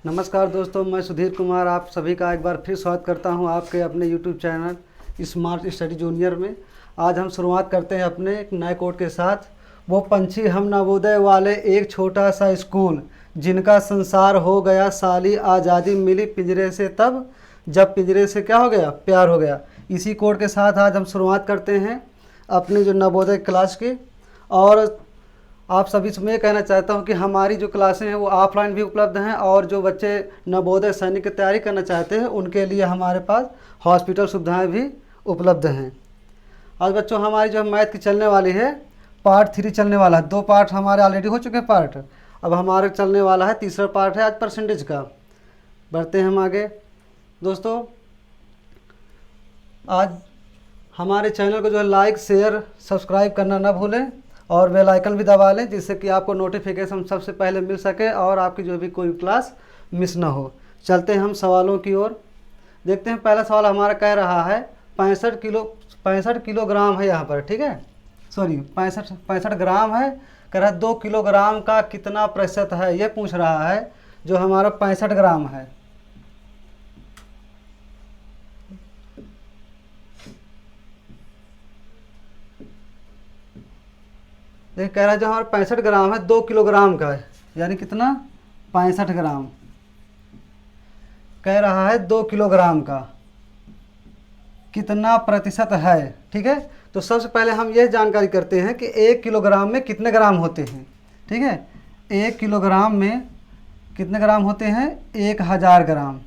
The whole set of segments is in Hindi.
नमस्कार दोस्तों, मैं सुधीर कुमार आप सभी का एक बार फिर स्वागत करता हूं आपके अपने YouTube channel smart study junior में। आज हम शुरुआत करते हैं अपने एक नए कोड के साथ। वो पंछी हम नवोदय वाले एक छोटा सा स्कूल, जिनका संसार हो गया साली आज़ादी मिली पिंजरे से तब, जब पिंजरे से क्या हो गया, प्यार हो गया। इसी कोड के साथ आज हम शुरुआत करते हैं अपने जो नवोदय क्लास की। और आप सभी से मैं कहना चाहता हूं कि हमारी जो क्लासें हैं वो ऑफलाइन भी उपलब्ध हैं, और जो बच्चे नवोदय सैनिक की तैयारी करना चाहते हैं उनके लिए हमारे पास हॉस्पिटल सुविधाएं भी उपलब्ध हैं। आज बच्चों हमारी जो मैथ की चलने वाली है पार्ट 3 चलने वाला है। 2 पार्ट हमारे ऑलरेडी हो चुके हैं पार्ट, अब हमारे चलने वाला है तीसरा पार्ट है आज परसेंटेज का। बढ़ते हैं हम आगे दोस्तों। आज हमारे चैनल को जो है लाइक शेयर सब्सक्राइब करना ना भूलें, और बेल आइकन भी दबा लें, जिससे कि आपको नोटिफिकेशन सबसे पहले मिल सके और आपकी जो भी कोई क्लास मिस ना हो। चलते हैं हम सवालों की ओर। देखते हैं पहला सवाल हमारा कह रहा है 65 किलोग्राम है यहाँ पर, ठीक है, सॉरी 65 ग्राम है। कह रहा है 2 किलोग्राम का कितना प्रतिशत है, ये पूछ रहा है। जो हमारा 65 ग्राम है, देख कह रहा है जो हमारा 65 ग्राम है 2 किलोग्राम का है, यानी कितना 65 ग्राम कह रहा है 2 किलोग्राम का कितना प्रतिशत है। ठीक है, तो सबसे पहले हम यह जानकारी करते हैं कि 1 किलोग्राम में कितने ग्राम होते हैं। ठीक है, 1 किलोग्राम में कितने ग्राम होते हैं, 1000 ग्राम।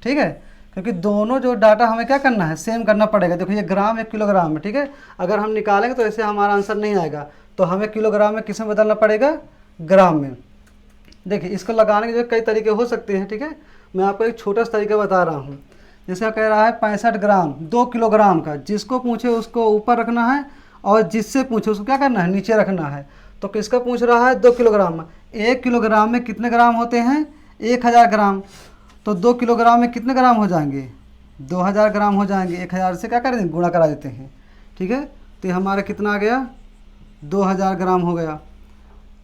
ठीक है, क्योंकि दोनों जो डाटा हमें क्या करना है, सेम करना पड़ेगा। देखो ये ग्राम 1 किलोग्राम है, ठीक है, अगर हम निकालेंगे तो ऐसे हमारा आंसर नहीं आएगा, तो हमें किलोग्राम में किस में बदलना पड़ेगा, ग्राम में। देखिए इसको लगाने के जो कई तरीके हो सकते हैं। ठीक है, मैं आपको एक छोटा सा तरीका बता रहा हूँ। जैसे कह रहा है 65 ग्राम 2 किलोग्राम का, जिसको पूछे उसको ऊपर रखना है और जिससे पूछे उसको क्या करना है, नीचे रखना है। तो किसका पूछ रहा है, 2 किलोग्राम में। 1 किलोग्राम में कितने ग्राम होते हैं, 1000 ग्राम। तो 2 किलोग्राम में कितने ग्राम हो जाएंगे, 2000 ग्राम हो जाएंगे। 1000 से क्या कर देंगे, गुणा करा देते हैं। ठीक है, तो ये हमारा कितना आ गया, 2000 ग्राम हो गया।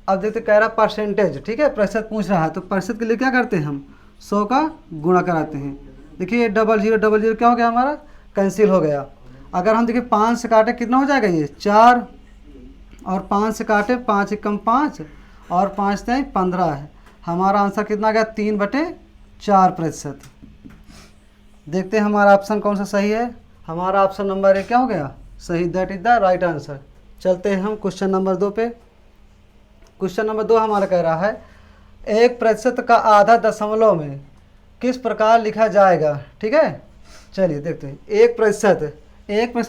अब देखते कह रहा परसेंटेज, ठीक है, प्रतिशत पूछ रहा है, तो प्रतिशत के लिए क्या करते हैं हम 100 का गुणा कराते हैं। देखिए 00 क्या हो गया, हमारा कैंसिल हो गया। अगर हम देखिए 5 से काटे कितना हो जाएगा, ये 4, और 5 से काटे 5 एकम 5 और 5 से 15 है। हमारा आंसर कितना आ गया, 3/4%। देखते हैं हमारा ऑप्शन कौन सा सही है। हमारा ऑप्शन नंबर 1 क्या हो गया, सही, that is the right answer. चलते हैं हम क्वेश्चन नंबर 2 पे। क्वेश्चन नंबर 2 हमारा कह रहा है 1% का आधा दशमलव में किस प्रकार लिखा जाएगा। ठीक है, चलिए देखते हैं। 1%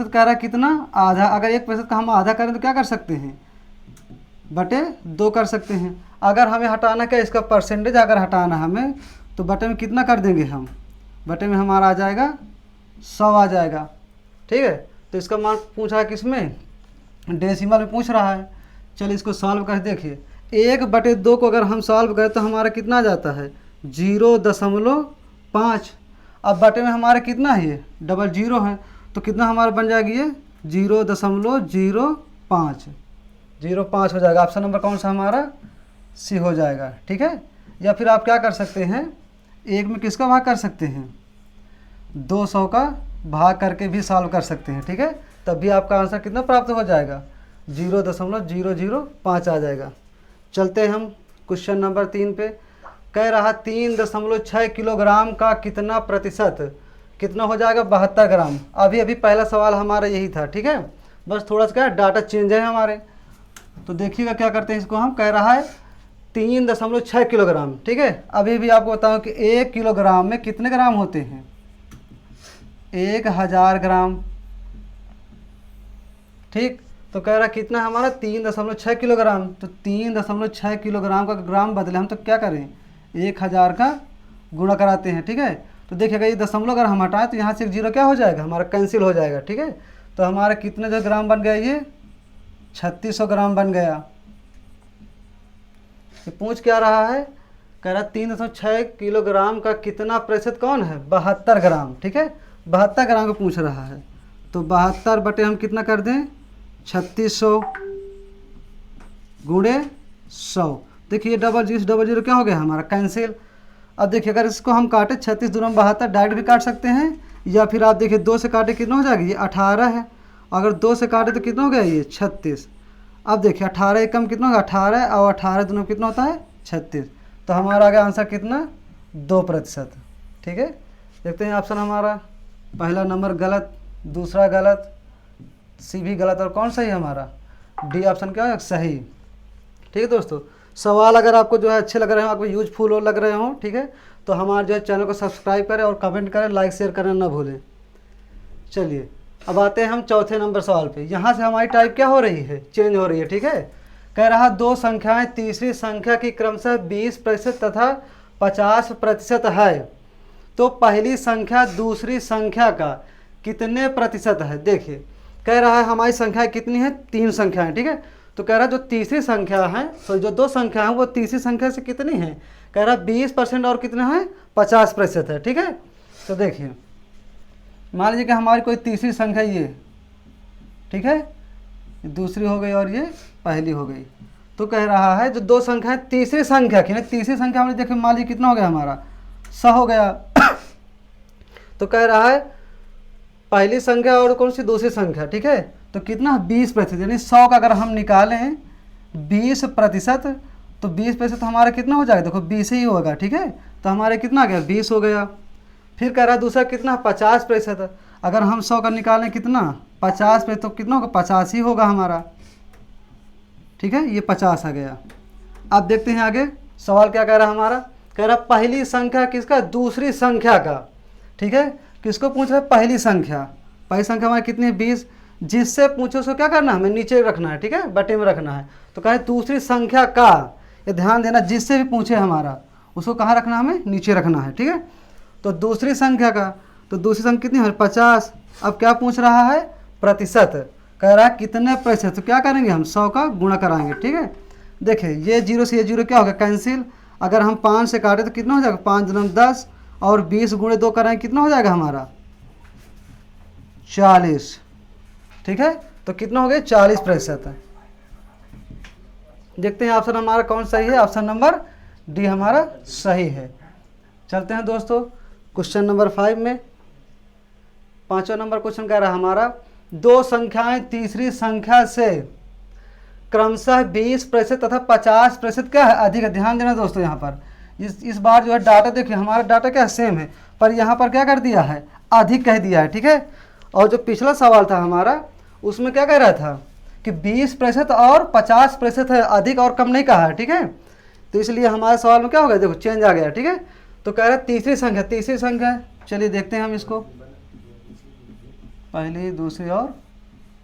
कह रहा है कितना, आधा। अगर 1% का हम आधा करें तो क्या कर सकते हैं, बटे 2 कर सकते हैं। अगर हमें हटाना क्या, इसका परसेंटेज अगर हटाना हमें, तो बटे में कितना कर देंगे हम, बटे में हमारा आ जाएगा 100 आ जाएगा। ठीक है, तो इसका मान पूछा है किस में, डेसिमल में पूछ रहा है। चलिए इसको सॉल्व कर देखिए। 1/2 को अगर हम सॉल्व करें तो हमारा कितना जाता है, 0.5। अब बटे में हमारा कितना है, ये 00 है, तो कितना हमारा बन जाएगी, ये 0.05 05 हो जाएगा। ऑप्शन नंबर कौन सा हमारा, सी हो जाएगा। ठीक है, या फिर आप क्या कर सकते हैं, 1 में किसका भाग कर सकते हैं, 200 का भाग करके भी सॉल्व कर सकते हैं। ठीक है, तब भी आपका आंसर कितना प्राप्त हो जाएगा, 0.005 आ जाएगा। चलते हैं हम क्वेश्चन नंबर 3 पे। कह रहा 3.6 किलोग्राम का कितना प्रतिशत, कितना हो जाएगा, 72 ग्राम। अभी पहला सवाल हमारा यही था। ठीक है, बस थोड़ा सा क्या डाटा चेंज है हमारे, तो देखिएगा क्या करते हैं इसको हम। कह रहा है 3.6 किलोग्राम। ठीक है, अभी आपको बताऊं कि 1 किलोग्राम में कितने ग्राम होते हैं, 1000 ग्राम। ठीक, तो कह रहा कितना हमारा 3.6 किलोग्राम। तो 3.6 किलोग्राम का ग्राम बदले हम तो क्या करें, 1000 का गुणा कराते हैं। ठीक है, तो देखिएगा ये दशमलव अगर हम हटाएं तो यहाँ से एक 0 क्या हो जाएगा, हमारा कैंसिल हो जाएगा। ठीक है, तो हमारा कितने जो ग्राम बन गया, ये 3600 ग्राम बन गया। ये पूछ क्या रहा है, कह रहा 3.6 किलोग्राम का कितना प्रतिशत कौन है, 72 ग्राम। ठीक है, 72 ग्राम का पूछ रहा है, तो 72 बटे हम कितना कर दें, 3600 गुणे 100। देखिए 00 क्या हो गया हमारा कैंसिल। अब देखिए अगर इसको हम काटे 36 दूना 72 डायरेक्ट भी काट सकते हैं, या फिर आप देखिए 2 से काटे कितना हो जाएगा, ये 18 है। अगर 2 से काटे तो कितना हो गया, ये 36। अब देखिए 18 एकम कितना होगा, 18 और 18 दूना कितना होता है 36। तो हमारा आ गया आंसर कितना, 2%। ठीक है, देखते हैं ऑप्शन हमारा पहला नंबर गलत, दूसरा गलत, सी भी गलत, और कौन सही है हमारा, डी ऑप्शन क्या है सही। ठीक है दोस्तों, सवाल अगर आपको जो है अच्छे लग रहे हो, आपको यूजफुल हो लग रहे हो, ठीक है, तो हमारे जो है चैनल को सब्सक्राइब करें और कमेंट करें, लाइक शेयर करना ना भूलें। चलिए अब आते हैं हम चौथे नंबर सवाल पे। यहाँ से हमारी टाइप क्या हो रही है, चेंज हो रही है। ठीक है, कह रहा दो संख्याएं तीसरी संख्या की क्रमशः 20% तथा 50% है, तो पहली संख्या दूसरी संख्या का कितने प्रतिशत है। देखिए कह रहा है हमारी संख्याएं कितनी है, 3 संख्याएं। ठीक है, तो कह रहा है जो तीसरी संख्या है, तो जो 2 संख्या है वो तीसरी संख्या से कितनी है, कह रहा है 20% और कितना है 50% है। ठीक है, तो देखिए मान लीजिए कि हमारी कोई तीसरी संख्या ये, ठीक है, दूसरी हो गई और ये पहली हो गई। तो कह रहा है जो 2 संख्या है तीसरी संख्या की, तीसरी संख्या हमने देखिए मान लीजिए कितना हो गया हमारा 100 हो गया। तो कह रहा है पहली संख्या और कौन सी दूसरी संख्या, ठीक है, तो कितना 20%, यानी 100 का अगर हम निकालें 20%, तो 20% हमारा कितना हो जाएगा, देखो 20 ही होगा। ठीक है, तो हमारे कितना आ गया 20 हो गया। फिर कह रहा है दूसरा कितना 50%, अगर हम 100 का निकालें कितना 50%, तो कितना होगा 50 ही होगा हमारा। ठीक है, ये 50 आ गया। अब देखते हैं आगे सवाल क्या कह रहा है हमारा, कह रहा पहली संख्या किसका, दूसरी संख्या का। ठीक है, किसको पूछ रहा है, पहली संख्या। पहली संख्या हमारी कितनी है 20, जिससे पूछो उसको क्या करना है, हमें नीचे रखना है। ठीक है, बटे में रखना है। तो कहे दूसरी संख्या का, ये ध्यान देना, जिससे भी पूछे हमारा उसको कहाँ रखना है, हमें नीचे रखना है। ठीक है, तो दूसरी संख्या का, तो दूसरी संख्या कितनी है 50। अब क्या पूछ रहा है, प्रतिशत, कह रहा है कितने प्रतिशत, तो क्या करेंगे हम 100 का गुणा कराएंगे। ठीक है, देखिए ये 0 से ये 0 क्या होगा कैंसिल। अगर हम 5 से काटें तो कितना हो जाएगा, 5 दूना 10 और 20 गुणे 2 कराएंगे कितना हो जाएगा हमारा 40। ठीक है, तो कितना हो गया 40%। देखते हैं ऑप्शन हमारा कौन सही है, ऑप्शन नंबर डी हमारा सही है। चलते हैं दोस्तों क्वेश्चन नंबर 5 में। 5वां नंबर क्वेश्चन कह रहा है हमारा 2 संख्याएं तीसरी संख्या से क्रमशः 20% तथा 50% क्या है अधिक है। ध्यान देना दोस्तों, यहाँ पर इस बार जो है डाटा देखिए हमारा डाटा क्या सेम है, पर यहाँ पर क्या कर दिया है, अधिक कह दिया है। ठीक है, और जो पिछला सवाल था हमारा उसमें क्या कह रहा था कि 20% और 50% है, अधिक और कम नहीं कहा है। ठीक है, तो इसलिए हमारे सवाल में क्या हो गया, देखो चेंज आ गया। ठीक है, तो कह रहा है तीसरी संख्या, चलिए देखते हैं हम इसको, पहली दूसरी और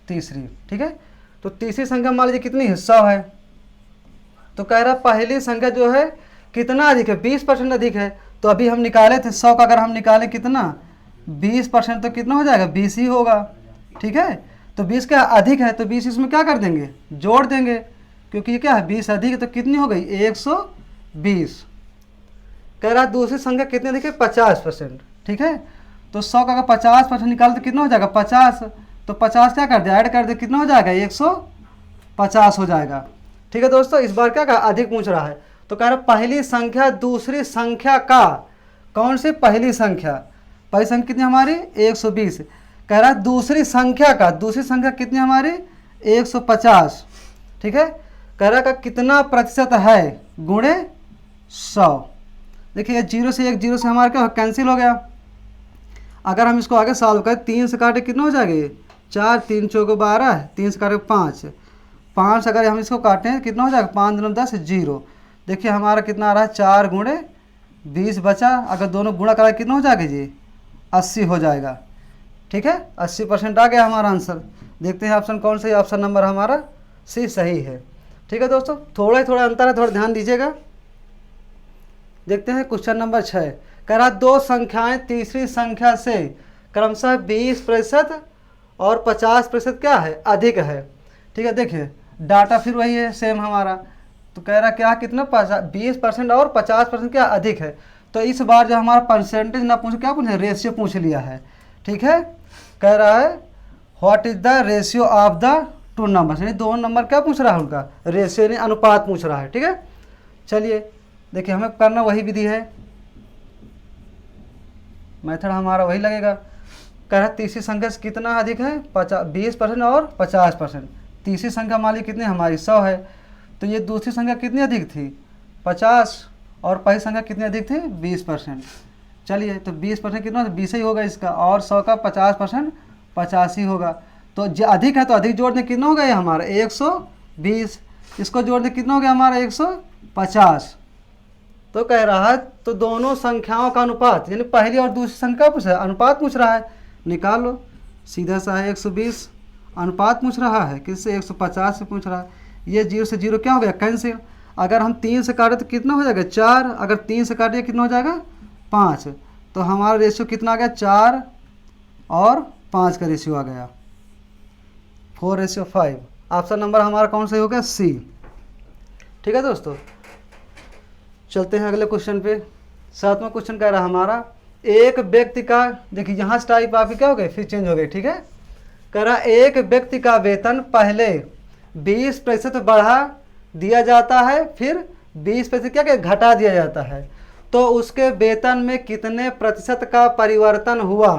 तीसरी। ठीक है, तो तीसरी संख्या मान लीजिए कितनी है 100 है, तो कह रहा पहली संख्या जो है कितना अधिक है, 20% अधिक है। तो अभी हम निकाले थे 100 का, अगर हम निकालें कितना 20%, तो कितना हो जाएगा 20 ही होगा। ठीक है, तो 20 क्या अधिक है, तो 20 इसमें क्या कर देंगे, जोड़ देंगे, क्योंकि ये क्या है 20 अधिक है, तो कितनी हो गई 120। कह रहा दूसरी संख्या कितनी अधिक है 50%। ठीक है, तो 100 का अगर 50% निकाल तो कितना हो जाएगा 50, तो 50 क्या कर दे ऐड कर दे, कितना हो जाएगा 150 हो जाएगा। ठीक है दोस्तों, इस बार क्या कहा अधिक पूछ रहा है, तो कह रहा पहली संख्या दूसरी संख्या का, कौन सी पहली संख्या, पहली संख्या कितनी हमारी 120, कह रहा दूसरी संख्या का, दूसरी संख्या कितनी हमारी 150। ठीक है, कह रहा का कितना प्रतिशत है गुणे 100। देखिए 0 से 1 0 से हमारा क्या कैंसिल हो गया। अगर हम इसको आगे सॉल्व करें 3 से काटे कितना हो जाएगा ये 4, 3 चौके 12, 3 से काटे 5 अगर हम इसको काटें कितना हो जाएगा 5 दूना 10 0। देखिए हमारा कितना आ रहा है 4 गुणे 20 बचा, अगर दोनों गुणा करा कितना हो जाएगा जी 80 हो जाएगा। ठीक है, 80% आ गया हमारा आंसर। देखते हैं ऑप्शन कौन सा है, ऑप्शन नंबर हमारा सी सही है। ठीक है दोस्तों, थोड़ा अंतर है, थोड़ा ध्यान दीजिएगा। देखते हैं क्वेश्चन नंबर 6, कह रहा 2 संख्याएं तीसरी संख्या से क्रमशः 20% और 50% क्या है अधिक है। ठीक है, देखिए डाटा फिर वही है सेम हमारा, तो कह रहा क्या कितना 20% और 50% क्या अधिक है। तो इस बार जो हमारा परसेंटेज ना पूछ क्या पूछे, रेशियो पूछ लिया है। ठीक है, कह रहा है what is the ratio of the 2 numbers, यानी 2 नंबर क्या पूछ रहा है उनका रेशियो यानी अनुपात पूछ रहा है। ठीक है, चलिए देखिए हमें करना वही विधि है, मेथड हमारा वही लगेगा। कह रहा तीसरी संख्या से कितना अधिक है, 20% और 50%। तीसरी संख्या मान ली कितनी हमारी 100 है, तो ये दूसरी संख्या कितनी अधिक थी 50, और पहली संख्या कितनी अधिक थी 20%। चलिए तो 20% कितना 20 ही होगा इसका, और 100 का 50% 50 ही होगा। तो अधिक है तो अधिक जोड़ दें कितना होगा ये हमारा 120, इसको जोड़ दें कितना हो गया हमारा 150। तो कह रहा है तो दोनों संख्याओं का अनुपात, यानी पहली और दूसरी संख्या पूछ रहा है, अनुपात पूछ रहा है, निकाल लो सीधा सा है 120। अनुपात पूछ रहा है किससे 150 से पूछ रहा है। ये 0 से 0 क्या हो गया कैंसिल। अगर हम 3 से काटे तो कितना हो जाएगा 4, अगर 3 से काटे कितना हो जाएगा 5। तो हमारा रेशियो कितना आ गया 4 और 5 का रेशियो आ गया 4:5। ऑप्शन नंबर हमारा कौन सा हो गया सी। ठीक है दोस्तों, चलते हैं अगले क्वेश्चन पे। 7वां क्वेश्चन कह रहा है हमारा एक व्यक्ति का, देखिए यहाँ से टाइप आपकी क्या हो गई फिर चेंज हो गई। ठीक है, कह रहा एक व्यक्ति का वेतन पहले 20% बढ़ा दिया जाता है, फिर 20% क्या घटा दिया जाता है, तो उसके वेतन में कितने प्रतिशत का परिवर्तन हुआ।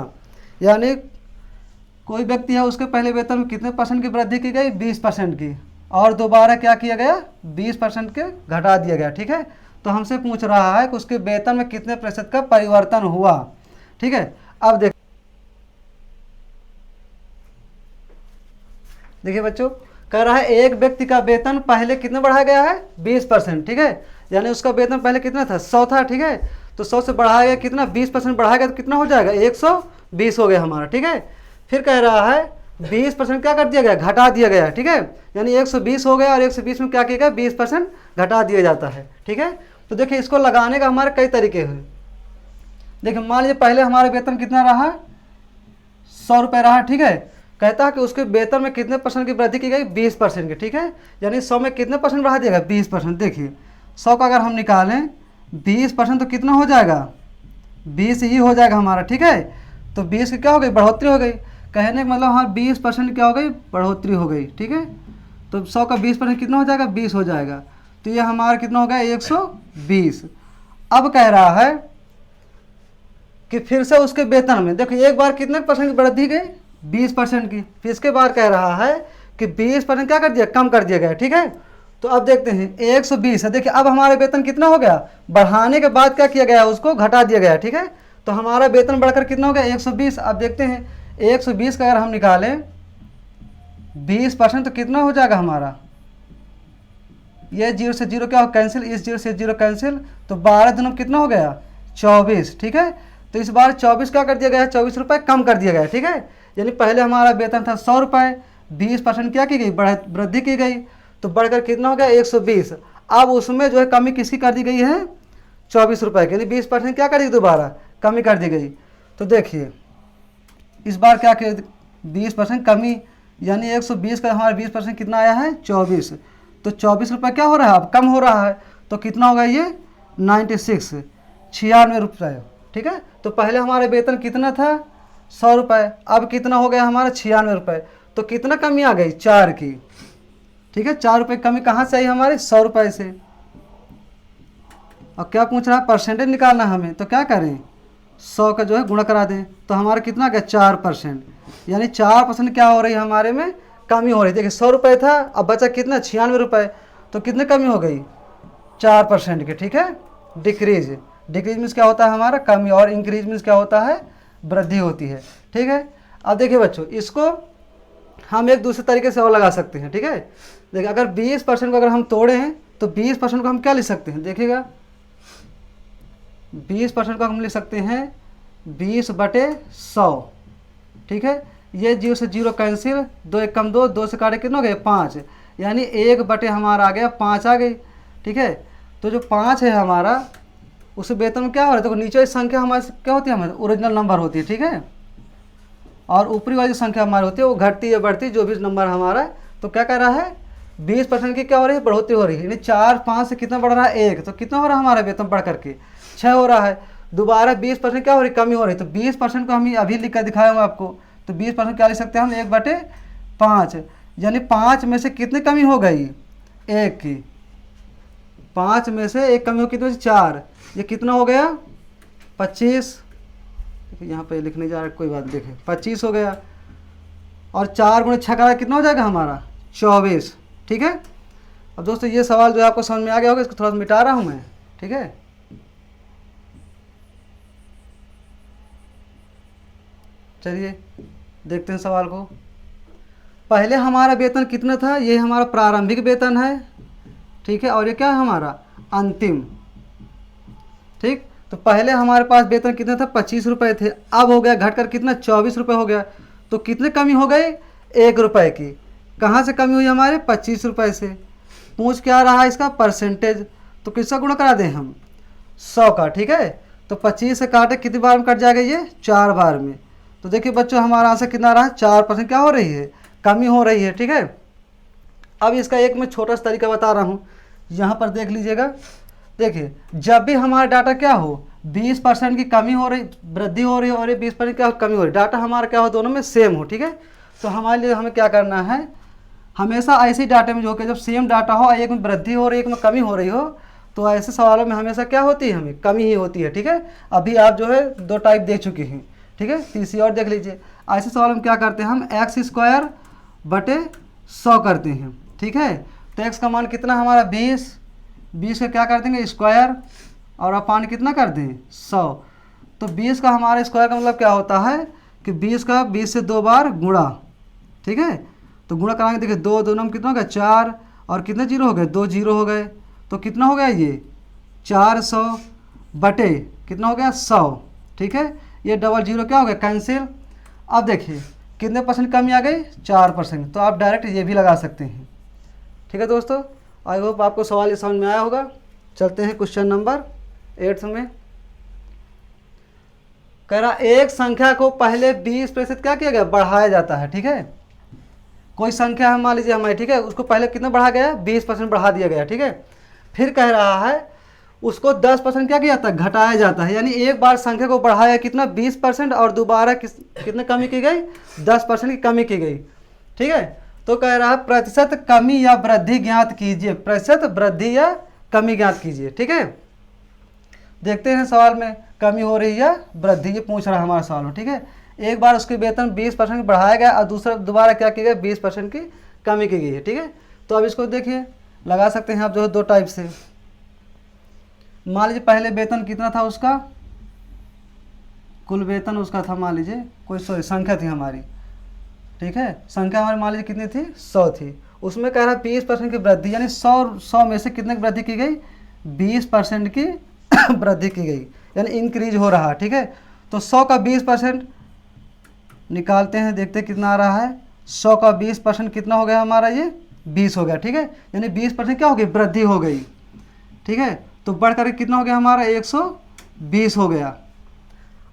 यानी कोई व्यक्ति है उसके पहले वेतन में कितने % की वृद्धि की गई 20% की, और दोबारा क्या किया गया 20% के घटा दिया गया। ठीक है, तो हमसे पूछ रहा है कि उसके वेतन में कितने प्रतिशत का परिवर्तन हुआ। ठीक है, अब देखिए बच्चों, कह रहा है एक व्यक्ति का वेतन पहले कितना बढ़ाया गया है 20%। ठीक है, यानी उसका वेतन पहले कितना था 100 था। ठीक है, तो 100 से बढ़ाया गया कितना 20% बढ़ाया गया तो कितना हो जाएगा 120 हो गया हमारा। ठीक है, फिर कह रहा है 20% क्या कर दिया गया घटा दिया गया। ठीक है, यानी 120 हो गया और 120 में क्या किया गया 20% घटा दिया जाता है। ठीक है, तो देखिए इसको लगाने का हमारे कई तरीके हैं। देखिए मान लीजिए पहले हमारा वेतन कितना रहा 100 रुपये रहा। ठीक है, कहता है कि उसके वेतन में कितने % की वृद्धि की गई 20% की। ठीक है, यानी 100 में कितने % बढ़ा दिया गया 20%। देखिए 100 का अगर हम निकालें 20% तो कितना हो जाएगा 20 ही हो जाएगा हमारा। ठीक है, तो 20 की क्या हो गई बढ़ोतरी हो गई। कहने का मतलब हाँ 20% क्या हो गई बढ़ोतरी हो गई। ठीक है, तो 100 का 20% कितना हो जाएगा 20 हो जाएगा, तो ये हमारा कितना हो गया 120। अब कह रहा है कि फिर से उसके वेतन में देखो एक बार कितने % की वृद्धि गई 20% की, फिर इसके बाद कह रहा है कि 20% क्या कर दिया कम कर दिया गया। ठीक है, तो अब देखते हैं 120 है। देखिए अब हमारा वेतन कितना हो गया बढ़ाने के बाद क्या किया गया उसको घटा दिया गया। ठीक है, तो हमारा वेतन बढ़कर कितना हो गया 120। अब देखते हैं 120 का अगर हम निकालें 20% तो कितना हो जाएगा हमारा, ये 0 से 0 क्या हो कैंसिल, इस 0 से 0 कैंसिल, तो 12 दिनों में कितना हो गया 24। ठीक है, तो इस बार 24 क्या कर दिया गया 24 रुपये कम कर दिया गया। ठीक है, यानी पहले हमारा वेतन था 100 रुपये, 20% क्या की गई वृद्धि की गई, तो बढ़कर कितना हो गया 120। अब उसमें जो है कमी किसकी कर दी गई है 24 रुपये की, यानी 20% क्या कर दी दोबारा कमी कर दी गई। तो देखिए इस बार क्या कि 20% कमी, यानी 120 का हमारा 20% कितना आया है 24, तो 24 रुपये क्या हो रहा है अब कम हो रहा है, तो कितना होगा ये 96 रुपये। ठीक है, तो पहले हमारा वेतन कितना था 100 रुपये, अब कितना हो गया हमारा 96 रुपये, तो कितना कमी आ गई 4 की। ठीक है, 4 रुपये कमी कहाँ से आई हमारे 100 रुपये से। और क्या पूछ रहा है परसेंटेज निकालना हमें, तो क्या करें 100 का जो है गुणा करा दें, तो हमारा कितना गया 4%, यानी 4% क्या हो रही है हमारे में कमी हो रही है। देखिए 100 रुपये था अब बचा कितना 96 रुपये, तो कितने कमी हो गई 4% की। ठीक है, डिक्रीज, डिक्रीज मीन्स क्या होता है हमारा कमी, और इंक्रीज मीन्स क्या होता है वृद्धि होती है। ठीक है, अब देखिए बच्चों इसको हम एक दूसरे तरीके से और लगा सकते हैं। ठीक है, देखिए अगर 20% को अगर हम तोड़े हैं तो 20% को हम क्या लिख सकते हैं, देखिएगा 20% को हम लिख सकते हैं 20/100। ठीक है, ये 0 से 0 कैंसिल, 2 1 कम 2, 2 से काटे कितना हो गए 5, यानी 1/, हमारा आ गया 5 आ गई। ठीक है, तो जो 5 है हमारा उस वेतन में क्या हो रहा है, देखो नीचे वाली संख्या हमारे क्या होती है हमारी ओरिजिनल नंबर होती है। ठीक है, और ऊपरी वाली संख्या हमारी होती है वो घटती है बढ़ती जो भी नंबर हमारा है। तो क्या कह रहा है 20% की क्या हो रही है बढ़ोतरी हो रही है, यानी 4 5 से कितना बढ़ रहा है 1, तो कितना हो रहा है हमारा वेतन बढ़ करके 6 हो रहा है। दोबारा 20% क्या हो रही कमी हो रही, तो 20% को हम अभी लिख कर दिखाया हूँ आपको, तो 20% क्या लिख सकते हैं हम 1/5, यानी 5 में से कितनी कमी हो गई 1 की, 5 में से 1 कमी हो कितनी 4, ये कितना हो गया 25, देखिए यहाँ पे लिखने जा रहा है, कोई बात नहीं, देखिए 25 हो गया, और 4 गुणे 6 का कितना हो जाएगा हमारा 24। ठीक है। अब दोस्तों ये सवाल जो है आपको समझ में आ गया होगा, इसको थोड़ा सा मिटा रहा हूँ मैं। ठीक है, चलिए देखते हैं सवाल को। पहले हमारा वेतन कितना था, ये हमारा प्रारंभिक वेतन है। ठीक है, और ये क्या है हमारा अंतिम। ठीक, तो पहले हमारे पास वेतन कितना था 25 रुपये थे, अब हो गया घटकर कितना 24 रुपये हो गया। तो कितने कमी हो गई 1 रुपये की। कहाँ से कमी हुई हमारे 25 रुपये से। पूछ क्या रहा है इसका परसेंटेज, तो किसका गुणा करा दें हम 100 का। ठीक है, तो 25 से काटे कितनी बार में कट जाएगा ये 4 बार में। तो देखिए बच्चों हमारा आंसर कितना रहा 4% क्या हो रही है कमी हो रही है। ठीक है, अब इसका एक मैं छोटा सा तरीका बता रहा हूँ, यहाँ पर देख लीजिएगा। देखिए जब भी हमारा डाटा क्या हो 20% की कमी हो रही वृद्धि हो रही है और ये 20% क्या कमी हो रही है, डाटा हमारा क्या हो दोनों में सेम हो। ठीक है, तो हमारे लिए हमें क्या करना है, हमेशा ऐसे डाटे में जो कि जब सेम डाटा हो, एक में वृद्धि हो रही है एक में कमी हो रही हो, तो ऐसे सवालों में हमेशा क्या होती है हमें कमी ही होती है। ठीक है, अभी आप जो है 2 टाइप देख चुके हैं। ठीक है, तीसरी और देख लीजिए। ऐसे सवालों में क्या करते हैं हम x² बटे 100 करते हैं। ठीक है, तो x का मान कितना हमारा 20 का क्या कर देंगे स्क्वायर, और अपान कितना कर दें 100। तो 20 का हमारा स्क्वायर का मतलब क्या होता है कि 20 का 20 से 2 बार गुणा। ठीक है, तो गुणा कराएंगे, देखिए 2 2 में कितना हो गया 4, और कितने जीरो हो गए 2 जीरो हो गए, तो कितना हो गया ये 400 बटे कितना हो गया 100। ठीक है, ये डबल जीरो क्या हो गया कैंसिल। अब देखिए कितने परसेंट कमी आ गई 4%, तो आप डायरेक्ट ये भी लगा सकते हैं। ठीक है दोस्तों, आई होप आपको सवाल ये समझ में आया होगा। चलते हैं क्वेश्चन नंबर 8 में। कह रहा एक संख्या को पहले 20% क्या किया गया बढ़ाया जाता है। ठीक है, कोई संख्या है मान लीजिए हमारी, ठीक है, उसको पहले कितना बढ़ा गया 20% बढ़ा दिया गया। ठीक है, फिर कह रहा है उसको 10% क्या किया जाता है घटाया जाता है, यानी एक बार संख्या को बढ़ाया कितना 20% और दोबारा कितने कमी की गई 10% की कमी की गई। ठीक है, तो कह रहा है प्रतिशत कमी या वृद्धि ज्ञात कीजिए, प्रतिशत वृद्धि या कमी ज्ञात कीजिए। ठीक है, देखते हैं सवाल में कमी हो रही है या वृद्धि, ये पूछ रहा है हमारा सवाल में। ठीक है, एक बार उसके वेतन 20% बढ़ाया गया और दूसरा दोबारा क्या किया गया 20% की कमी की गई है। ठीक है, तो अब इसको देखिए लगा सकते हैं आप जो है 2 टाइप से। मान लीजिए पहले वेतन कितना था उसका, कुल वेतन उसका था मान लीजिए कोई संख्या थी हमारी। ठीक है, संख्या हमारी मान लीजिए कितनी थी 100 थी, उसमें कह रहा है 20% की वृद्धि, यानी 100 में से कितने की वृद्धि की गई 20% की वृद्धि की गई, यानी इंक्रीज हो रहा है। ठीक है, तो 100 का 20% निकालते हैं, देखते हैं कितना आ रहा है। 100 का 20% कितना हो गया हमारा ये 20 हो गया। ठीक है, यानी 20% क्या हो गई वृद्धि हो गई। ठीक है, तो बढ़ करके कितना हो गया हमारा 120 हो गया।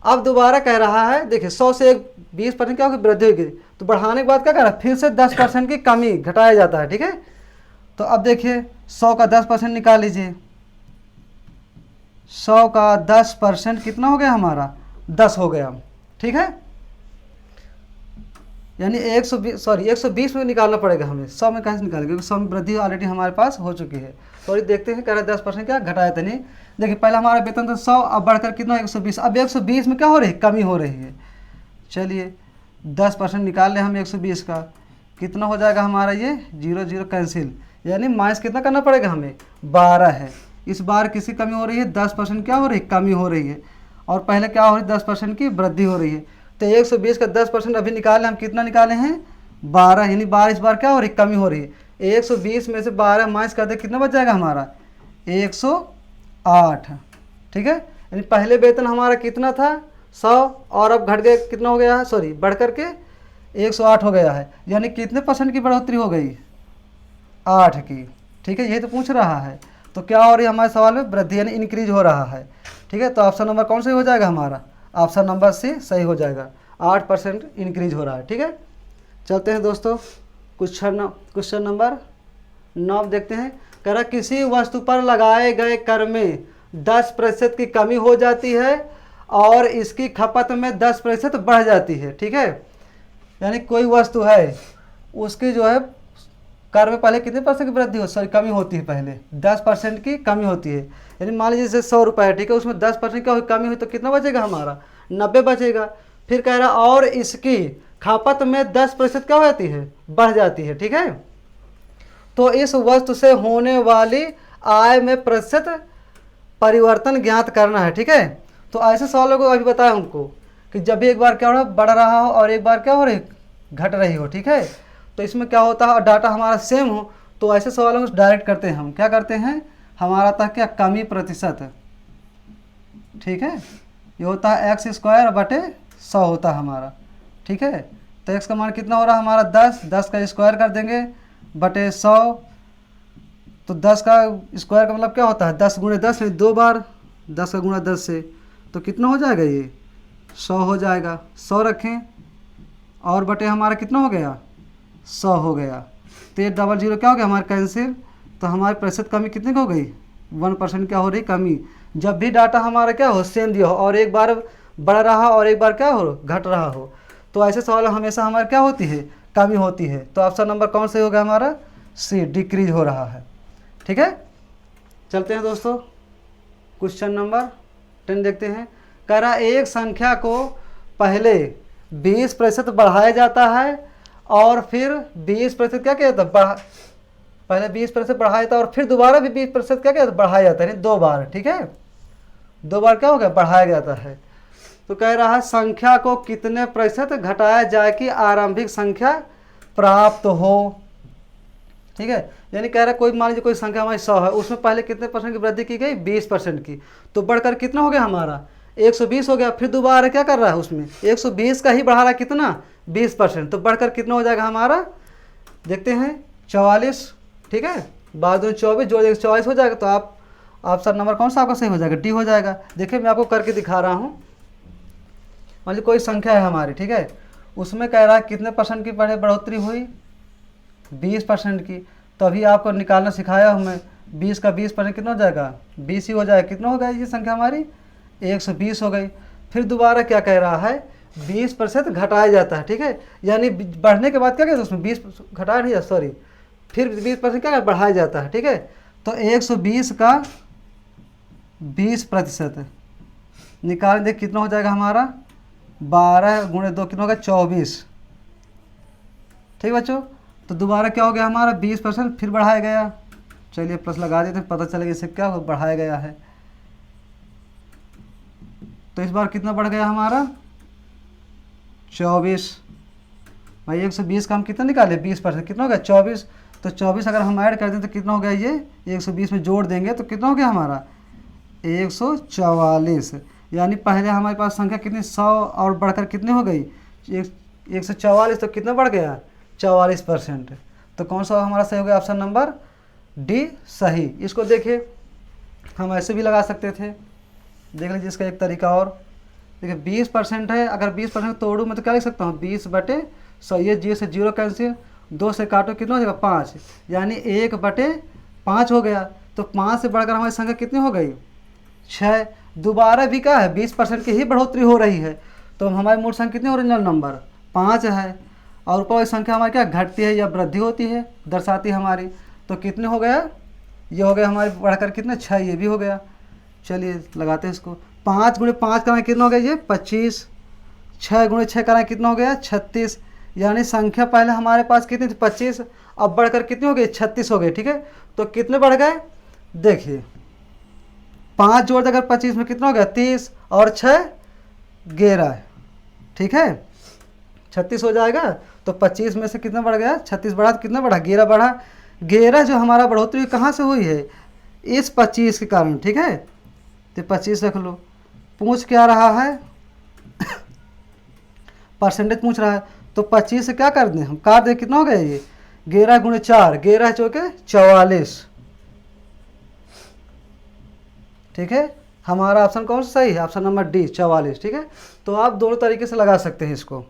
अब दोबारा कह रहा है देखिए 100 से 20% क्या हो गई वृद्धि हो गई, तो बढ़ाने के बाद क्या कर रहा है फिर से 10% की कमी घटाया जाता है। ठीक है, तो अब देखिए 100 का 10% निकाल लीजिए, 100 का 10% कितना हो गया हमारा 10 हो गया। ठीक है, यानी 120 में निकालना पड़ेगा हमें, 100 में कहाँ से निकालेंगे क्योंकि 100 में वृद्धि ऑलरेडी हमारे पास हो चुकी है। सॉरी देखते हैं कह रहा है 10% क्या घटाया था नहीं। देखिए पहले हमारा वेतन था 100, अब बढ़कर कितना 120, अब 120 में क्या हो रही है कमी हो रही है। चलिए 10% निकाल लें हम 120 का, कितना हो जाएगा हमारा ये 0 0 कैंसिल, यानी माइनस कितना करना पड़ेगा हमें 12 है। इस बार किसी कमी हो रही है 10% क्या हो रही है कमी हो रही है, और पहले क्या हो रही है 10% की वृद्धि हो रही है। तो 120 का 10% अभी निकाले हम, कितना निकाले हैं 12, यानी 12 इस बार क्या हो रही है कमी हो रही है। 120 में से 12 माइनस कर दे कितना बच जाएगा हमारा 108। ठीक है, यानी पहले वेतन हमारा कितना था 100 और अब घट गया कितना हो गया है सॉरी बढ़ करके 108 हो गया है, यानी कितने % की बढ़ोतरी हो गई 8 की। ठीक है, यही तो पूछ रहा है। तो क्या हो रही है हमारे सवाल में वृद्धि, यानी इंक्रीज हो रहा है। ठीक है, तो ऑप्शन नंबर कौन सा हो जाएगा हमारा, ऑप्शन नंबर सी सही हो जाएगा, 8% इंक्रीज हो रहा है। ठीक है, चलते हैं दोस्तों क्वेश्चन नंबर 9 देखते हैं। कह रहा किसी वस्तु पर लगाए गए कर में 10% की कमी हो जाती है और इसकी खपत में 10% बढ़ जाती है। ठीक है, यानी कोई वस्तु है उसकी जो है कर में पहले कितने % की वृद्धि कमी होती है, पहले 10% की कमी होती है। यानी मान लीजिए जैसे 100 रुपये है, ठीक है, उसमें 10% क्या कमी हुई तो कितना बचेगा हमारा 90 बचेगा। फिर कह रहा और इसकी खपत में 10% क्या हो जाती है, बढ़ जाती है, ठीक है। तो इस वस्तु से होने वाली आय में प्रतिशत परिवर्तन ज्ञात करना है, ठीक है। तो ऐसे सवालों को अभी बताया हमको कि जब भी एक बार क्या हो रहा है, बढ़ रहा हो और एक बार क्या हो रही, घट रही हो, ठीक है। तो इसमें क्या होता है और डाटा हमारा सेम हो, तो ऐसे सवालों को डायरेक्ट करते हैं हम, क्या करते हैं, हमारा था क्या, कमी प्रतिशत, ठीक है। ये होता है x² होता है हमारा, ठीक है। तो x का मान कितना हो रहा है हमारा 10, 10 का स्क्वायर कर देंगे बटे 100। तो 10 का स्क्वायर का मतलब क्या होता है, 10 × 10 में 2 बार, 10 का गुणा 10 से, तो कितना हो जाएगा, ये 100 हो जाएगा। 100 रखें और बटे हमारा कितना हो गया, 100 हो गया। तो ये 00 क्या हो गया हमारा कैंसिल। तो हमारी प्रतिशत कमी कितने की हो गई, 1% क्या हो रही कमी। जब भी डाटा हमारा क्या हो, सेम दिया हो और एक बार बढ़ रहा और एक बार क्या हो, घट रहा हो, तो ऐसे सवाल हमेशा हमारे क्या होती है, कमी होती है। तो ऑप्शन नंबर कौन से हो गया हमारा, सी, डिक्रीज हो रहा है, ठीक है। चलते हैं दोस्तों क्वेश्चन नंबर 10 देखते हैं। कह रहा एक संख्या को पहले 20% बढ़ाया जाता है और फिर 20% क्या कहता है, पहले 20% बढ़ाया जाता है और फिर दोबारा भी 20% क्या कहता है, बढ़ाया जाता है, 2 बार, ठीक है। 2 बार क्या हो गया, बढ़ाया जाता है। तो कह रहा है संख्या को कितने प्रतिशत घटाया जाए कि आरंभिक संख्या प्राप्त हो, ठीक है। यानी कह रहा है कोई मान लीजिए कोई संख्या हमारी 100 है, उसमें पहले कितने % की वृद्धि की गई, 20% की। तो बढ़कर कितना हो गया हमारा 120 हो गया। फिर दोबारा क्या कर रहा है, उसमें 120 का ही बढ़ा रहा है, कितना 20%। तो बढ़कर कितना हो जाएगा हमारा, देखते हैं 44, ठीक है। बाद में 24 जोड़ 44 हो जाएगा। तो आप ऑप्शन नंबर कौन सा आपका सही हो जाएगा, डी हो जाएगा। देखिए मैं आपको करके दिखा रहा हूँ। मान लीजिए कोई संख्या है हमारी, ठीक है, उसमें कह रहा है कितने % की बढ़ोतरी हुई, 20% की। तो अभी आपको निकालना सिखाया हूँ मैं, 20 का 20% कितना हो जाएगा, 20 ही हो जाएगा। कितना हो गया ये संख्या हमारी, 120 हो गई। फिर दोबारा क्या कह रहा है, 20% घटाया जाता है, ठीक है। यानी बढ़ने के बाद क्या कहते हैं उसमें 20 घटाया नहीं, सॉरी, फिर 20% क्या बढ़ाया जाता है, ठीक है। तो 120 का 20% निकाल दे, कितना हो जाएगा हमारा 12 × 2 कितना होगा 24, ठीक बच्चों। तो दोबारा क्या हो गया हमारा 20% फिर बढ़ाया गया। चलिए प्लस लगा देते हैं, पता चलेगा इससे क्या बढ़ाया गया है। तो इस बार कितना बढ़ गया हमारा 24। भाई 120 का हम कितना निकाले 20%, कितना हो गया 24। तो 24 अगर हम ऐड कर दें तो कितना हो गया, ये 120 में जोड़ देंगे तो कितना हो गया हमारा 144। यानी पहले हमारे पास संख्या कितनी 100 और बढ़कर कितनी हो गई 144। तो कितना बढ़ गया 44%। तो कौन सा हमारा सही हो गया, ऑप्शन नंबर डी सही। इसको देखिए हम ऐसे भी लगा सकते थे, देख लीजिए इसका एक तरीका और। देखिए 20% है, अगर 20% तोड़ूँ मैं तो क्या लिख सकता हूँ 20/100। ये 0 से 0 कैंसिल, 2 से काटो कितना हो जाएगा 5, यानी 1/5 हो गया। तो 5 से बढ़कर हमारी संख्या कितनी हो गई 6। दोबारा भी क्या है 20% की ही बढ़ोतरी हो रही है। तो हमारी मूल संख्या कितनी ओरिजिनल नंबर 5 है, और ऊपर संख्या हमारी क्या घटती है या वृद्धि होती है दर्शाती है हमारी। तो कितने हो गया, ये हो गया हमारी बढ़कर कितने 6, ये भी हो गया। चलिए लगाते हैं इसको, 5 × 5 कराएँ कितना हो गया ये 25, 6 × 6 कराएँ कितना हो गया 36। यानी संख्या पहले हमारे पास कितनी थी 25, अब बढ़कर कितनी हो गई 36 हो गई, ठीक है। तो कितने बढ़ गए, देखिए 5 जोड़ अगर 25 में कितना हो गया 30 और 6 11, ठीक है 36 हो जाएगा। तो 25 में से कितना बढ़ गया 36 बढ़ा, तो कितना बढ़ा 11 बढ़ा। 11 जो हमारा बढ़ोतरी कहाँ से हुई है, इस 25 के कारण, ठीक है। तो 25 रख लो। पूछ क्या रहा है परसेंटेज पूछ रहा है। तो 25 से क्या कर दें हम, काट दें, कितना हो गया ये 11 × 4, 11 चौके 44, ठीक है। हमारा ऑप्शन कौन सा सही है, ऑप्शन नंबर डी 44, ठीक है। तो आप दोनों तरीके से लगा सकते हैं इसको।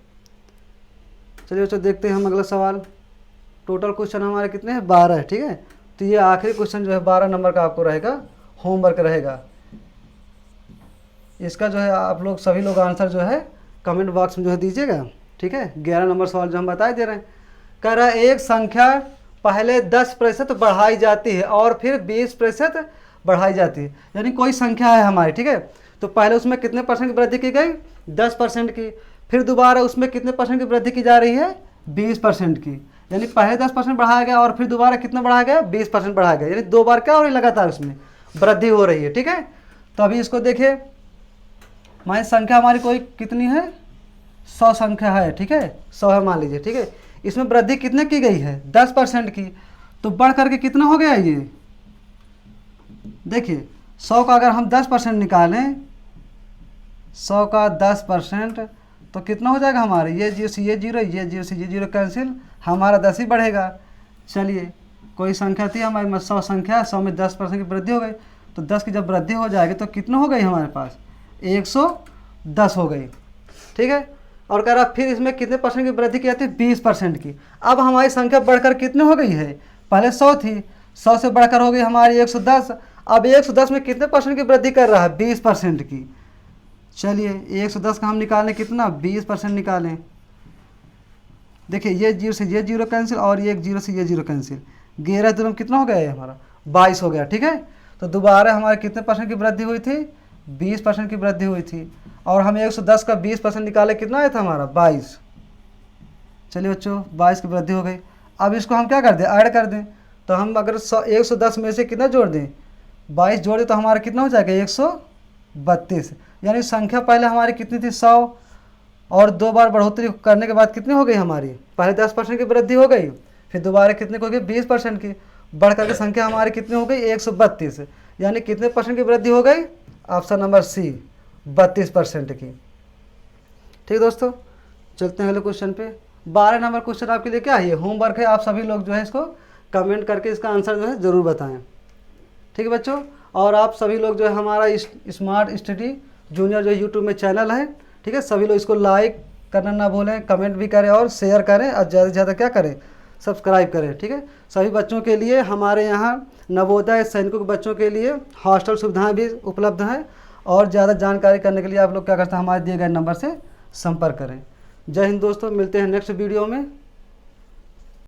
चलिए बच्चों देखते हैं हम अगला सवाल। टोटल क्वेश्चन हमारे कितने हैं 12 है, ठीक है। तो ये आखिरी क्वेश्चन जो है 12 नंबर का आपको रहेगा, होमवर्क रहेगा। इसका जो है आप लोग सभी लोग आंसर जो है कमेंट बॉक्स में जो है दीजिएगा, ठीक है। 11 नंबर सवाल जो हम बता दे रहे हैं। कह रहा है एक संख्या पहले 10% बढ़ाई जाती है और फिर 20% बढ़ाई जाती है। यानी कोई संख्या है हमारी, ठीक है। तो पहले उसमें कितने परसेंट की वृद्धि की गई, 10% की। फिर दोबारा उसमें कितने परसेंट की वृद्धि की जा रही है, 20% की। यानी पहले 10% बढ़ाया गया और फिर दोबारा कितना बढ़ाया गया, 20% बढ़ाया गया। यानी 2 बार क्या हो रही है, लगातार उसमें वृद्धि हो रही है। ठीक है, तो अभी इसको देखिए, हमारी संख्या हमारी कोई कितनी है, 100 संख्या है। ठीक है, 100 है मान लीजिए। ठीक है, इसमें वृद्धि कितने की गई है, 10% की। तो बढ़ करके कितना हो गया ये, देखिए 100 का अगर हम 10% निकालें, 100 का 10% तो कितना हो जाएगा हमारे, ये जीरो से ये जीरो, ये जीरो से ये जीरो कैंसिल, हमारा 10 ही बढ़ेगा। चलिए, कोई संख्या थी हमारे में 100 संख्या, 100 में 10% की वृद्धि हो गई, तो 10 की जब वृद्धि हो जाएगी तो कितना हो गई हमारे पास, 110 हो गई। ठीक है, और कह रहा फिर इसमें कितने परसेंट की वृद्धि की जाती है, 20% की। अब हमारी संख्या बढ़कर कितने हो गई है, पहले 100 थी, 100 से बढ़कर हो गई हमारी 110। अब 110 में कितने परसेंट की वृद्धि कर रहा है, 20% की। चलिए 110 का हम निकालें कितना, 20% निकालें। देखिए ये जीरो से ये जीरो कैंसिल और ये जीरो से ये जीरो कैंसिल, 11 दूर में कितना हो गया है हमारा, 22 हो गया। ठीक है, तो दोबारा हमारे कितने परसेंट की वृद्धि हुई थी, 20% की वृद्धि हुई थी। और हम 110 का 20% निकाले, कितना आया था हमारा, 22। चलिए बच्चों, 22 की वृद्धि हो गई। अब इसको हम क्या कर दें, ऐड कर दें। तो हम अगर 110 में से कितना जोड़ दें, 22 जोड़ दें, तो हमारा कितना हो जाएगा, 132। यानी संख्या पहले हमारी कितनी थी, 100, और 2 बार बढ़ोतरी करने के बाद कितनी हो गई हमारी, पहले 10% की वृद्धि हो गई, फिर दोबारा कितने को हो गई, 20% की। बढ़ करके संख्या हमारी कितनी हो गई, 132। यानी कितने परसेंट की वृद्धि हो गई, ऑप्शन नंबर सी, 32% की। ठीक दोस्तों, चलते हैं अगले क्वेश्चन पे। 12 नंबर क्वेश्चन आपके लिए क्या है, होमवर्क है। आप सभी लोग जो है इसको कमेंट करके इसका आंसर जो है ज़रूर बताएं। ठीक है बच्चों, और आप सभी लोग जो है हमारा स्मार्ट स्टडी जूनियर जो यूट्यूब में चैनल है, ठीक है, सभी लोग इसको लाइक करना ना भूलें, कमेंट भी करें और शेयर करें, और ज़्यादा से ज़्यादा क्या करें, सब्सक्राइब करें। ठीक है, सभी बच्चों के लिए हमारे यहाँ नवोदय सैनिकों के बच्चों के लिए हॉस्टल सुविधाएं भी उपलब्ध हैं। और ज़्यादा जानकारी करने के लिए आप लोग क्या करते हैं, हमारे दिए गए नंबर से संपर्क करें। जय हिंद दोस्तों, मिलते हैं नेक्स्ट वीडियो में।